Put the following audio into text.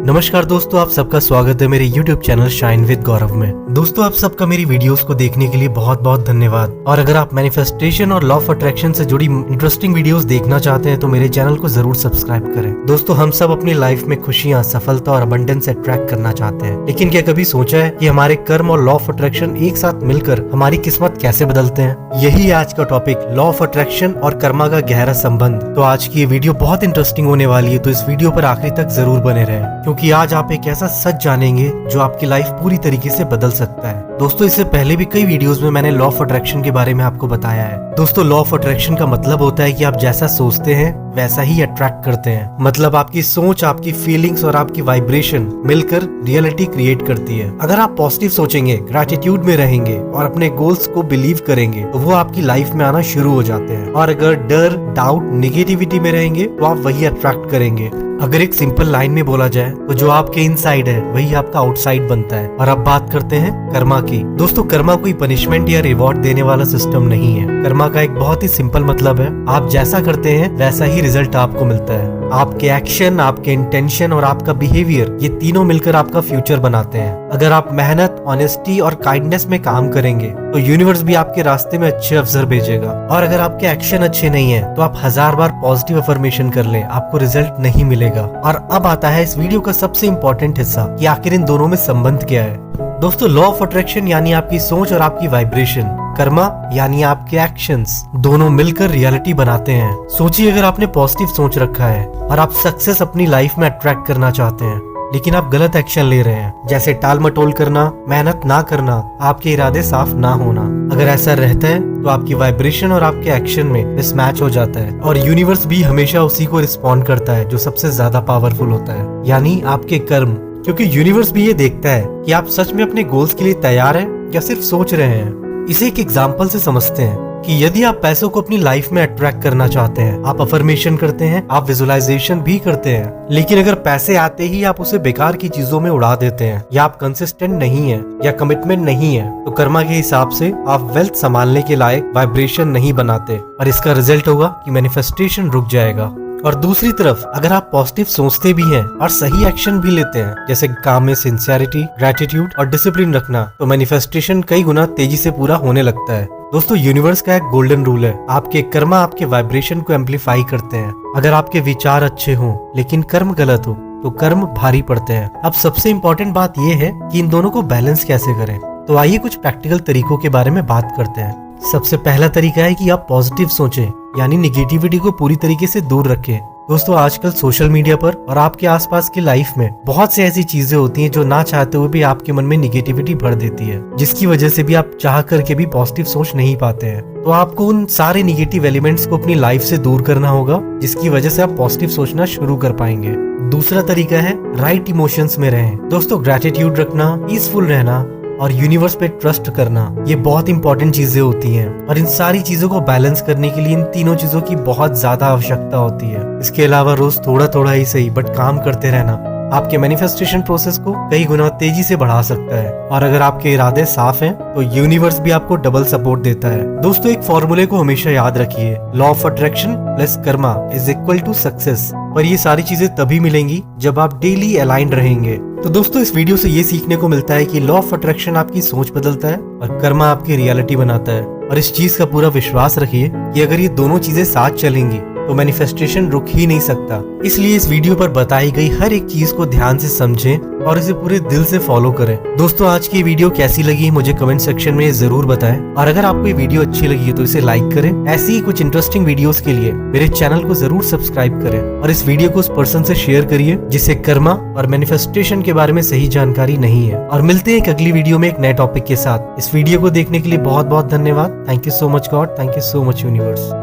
नमस्कार दोस्तों, आप सबका स्वागत है मेरे YouTube चैनल शाइन विद गौरव में। दोस्तों, आप सबका मेरी वीडियोस को देखने के लिए बहुत बहुत धन्यवाद। और अगर आप मैनिफेस्टेशन और लॉ ऑफ अट्रैक्शन से जुड़ी इंटरेस्टिंग वीडियोस देखना चाहते हैं तो मेरे चैनल को जरूर सब्सक्राइब करें। दोस्तों, हम सब अपनी लाइफ में खुशियाँ, सफलता और अबंडेंस अट्रैक्ट करना चाहते हैं, लेकिन क्या कभी सोचा है कि हमारे कर्म और लॉ ऑफ अट्रैक्शन एक साथ मिलकर हमारी किस्मत कैसे बदलते हैं? यही आज का टॉपिक, लॉ ऑफ अट्रैक्शन और कर्मा का गहरा संबंध। तो आज की ये वीडियो बहुत इंटरेस्टिंग होने वाली है, तो इस वीडियो पर आखिरी तक जरूर बने रहें, क्योंकि आज आप एक ऐसा सच जानेंगे जो आपकी लाइफ पूरी तरीके से बदल सकता है। दोस्तों, इससे पहले भी कई वीडियोस में मैंने लॉ ऑफ अट्रैक्शन के बारे में आपको बताया है। दोस्तों, लॉ ऑफ अट्रैक्शन का मतलब होता है कि आप जैसा सोचते हैं वैसा ही अट्रैक्ट करते हैं। मतलब आपकी सोच, आपकी फीलिंग्स और आपकी वाइब्रेशन मिलकर रियलिटी क्रिएट करती है। अगर आप पॉजिटिव सोचेंगे, ग्रैटिट्यूड में रहेंगे और अपने गोल्स को बिलीव करेंगे तो वो आपकी लाइफ में आना शुरू हो जाते हैं। और अगर डर, डाउट, निगेटिविटी में रहेंगे तो आप वही अट्रैक्ट करेंगे। अगर एक सिंपल लाइन में बोला जाए तो जो आपके इनसाइड है वही आपका आउटसाइड बनता है। और अब बात करते हैं कर्मा की। दोस्तों, कर्मा कोई पनिशमेंट या रिवॉर्ड देने वाला सिस्टम नहीं है। कर्मा का एक बहुत ही सिंपल मतलब है, आप जैसा करते हैं वैसा ही रिजल्ट आपको मिलता है। आपके एक्शन, आपके इंटेंशन और आपका बिहेवियर, ये तीनों मिलकर आपका फ्यूचर बनाते हैं। अगर आप मेहनत, ऑनेस्टी और काइंडनेस में काम करेंगे तो यूनिवर्स भी आपके रास्ते में अच्छे अवसर भेजेगा। और अगर आपके एक्शन अच्छे नहीं है तो आप 1000 बार पॉजिटिव अफर्मेशन कर लें, आपको रिजल्ट नहीं मिलेगा। और अब आता है इस वीडियो का सबसे इम्पोर्टेंट हिस्सा कि आखिर इन दोनों में संबंध क्या है। दोस्तों, लॉ ऑफ अट्रैक्शन यानी आपकी सोच और आपकी वाइब्रेशन, कर्मा यानी आपके एक्शंस, दोनों मिलकर रियलिटी बनाते हैं। सोचिए, अगर आपने पॉजिटिव सोच रखा है और आप सक्सेस अपनी लाइफ में अट्रैक्ट करना चाहते हैं, लेकिन आप गलत एक्शन ले रहे हैं, जैसे टाल मटोल करना, मेहनत ना करना, आपके इरादे साफ ना होना। अगर ऐसा रहता है तो आपकी वाइब्रेशन और आपके एक्शन में मिसमैच हो जाता है और यूनिवर्स भी हमेशा उसी को रिस्पॉन्ड करता है जो सबसे ज्यादा पावरफुल होता है, यानी आपके कर्म। क्योंकि यूनिवर्स भी ये देखता है कि आप सच में अपने गोल्स के लिए तैयार हैं या सिर्फ सोच रहे हैं। इसे एक एग्जाम्पल से समझते हैं कि यदि आप पैसों को अपनी लाइफ में अट्रैक्ट करना चाहते हैं, आप अफर्मेशन करते हैं, आप विजुअलाइजेशन भी करते हैं, लेकिन अगर पैसे आते ही आप उसे बेकार की चीजों में उड़ा देते हैं, या आप कंसिस्टेंट नहीं है या कमिटमेंट नहीं है, तो कर्मा के हिसाब से आप वेल्थ संभालने के लायक वाइब्रेशन नहीं बनाते और इसका रिजल्ट होगा कि मैनिफेस्टेशन रुक जाएगा। और दूसरी तरफ अगर आप पॉजिटिव सोचते भी हैं और सही एक्शन भी लेते हैं, जैसे काम में सिंसियरिटी, ग्रैटिट्यूड और डिसिप्लिन रखना, तो मैनिफेस्टेशन कई गुना तेजी से पूरा होने लगता है। दोस्तों, यूनिवर्स का एक गोल्डन रूल है, आपके कर्मा आपके वाइब्रेशन को एम्पलीफाई करते हैं। अगर आपके विचार अच्छे हों लेकिन कर्म गलत हो तो कर्म भारी पड़ते हैं। अब सबसे इम्पोर्टेंट बात यह है कि इन दोनों को बैलेंस कैसे करें। तो आइए कुछ प्रैक्टिकल तरीकों के बारे में बात करते हैं। सबसे पहला तरीका है कि आप पॉजिटिव सोचें, यानी निगेटिविटी को पूरी तरीके से दूर रखें। दोस्तों, आजकल सोशल मीडिया पर और आपके आसपास की लाइफ में बहुत सी ऐसी चीजें होती हैं जो ना चाहते हुए भी आपके मन में निगेटिविटी भर देती है, जिसकी वजह से भी आप चाह करके भी पॉजिटिव सोच नहीं पाते हैं। तो आपको उन सारे निगेटिव एलिमेंट्स को अपनी लाइफ से दूर करना होगा, जिसकी वजह से आप पॉजिटिव सोचना शुरू कर पाएंगे। दूसरा तरीका है राइट इमोशंस में रहें। दोस्तों, ग्रैटिट्यूड रखना, पीसफुल रहना और यूनिवर्स पे ट्रस्ट करना, ये बहुत इंपॉर्टेंट चीजें होती हैं। और इन सारी चीजों को बैलेंस करने के लिए इन तीनों चीजों की बहुत ज्यादा आवश्यकता होती है। इसके अलावा रोज थोड़ा थोड़ा ही सही बट काम करते रहना आपके मैनिफेस्टेशन प्रोसेस को कई गुना तेजी से बढ़ा सकता है। और अगर आपके इरादे साफ हैं तो यूनिवर्स भी आपको डबल सपोर्ट देता है। दोस्तों, एक फॉर्मूले को हमेशा याद रखिए, law of attraction plus karma is equal to success. पर ये सारी चीजें तभी मिलेंगी जब आप डेली अलाइंड रहेंगे। तो दोस्तों, इस वीडियो से ये सीखने को मिलता है कि लॉ ऑफ अट्रैक्शन आपकी सोच बदलता है और कर्मा आपकी रियलिटी बनाता है। और इस चीज का पूरा विश्वास रखिए कि अगर ये दोनों चीजें साथ चलेंगी तो मैनिफेस्टेशन रुक ही नहीं सकता। इसलिए इस वीडियो पर बताई गई हर एक चीज को ध्यान से समझें और इसे पूरे दिल से फॉलो करें। दोस्तों, आज की वीडियो कैसी लगी मुझे कमेंट सेक्शन में जरूर बताएं। और अगर आपको ये वीडियो अच्छी लगी है तो इसे लाइक करें। ऐसी ही कुछ इंटरेस्टिंग वीडियोस के लिए मेरे चैनल को जरूर सब्सक्राइब करें और इस वीडियो को उस पर्सन से शेयर करिए जिसे कर्मा और मैनिफेस्टेशन के बारे में सही जानकारी नहीं है। और मिलते हैं एक अगली वीडियो में एक नए टॉपिक के साथ। इस वीडियो को देखने के लिए बहुत बहुत धन्यवाद। Thank you so much God, thank you so much universe.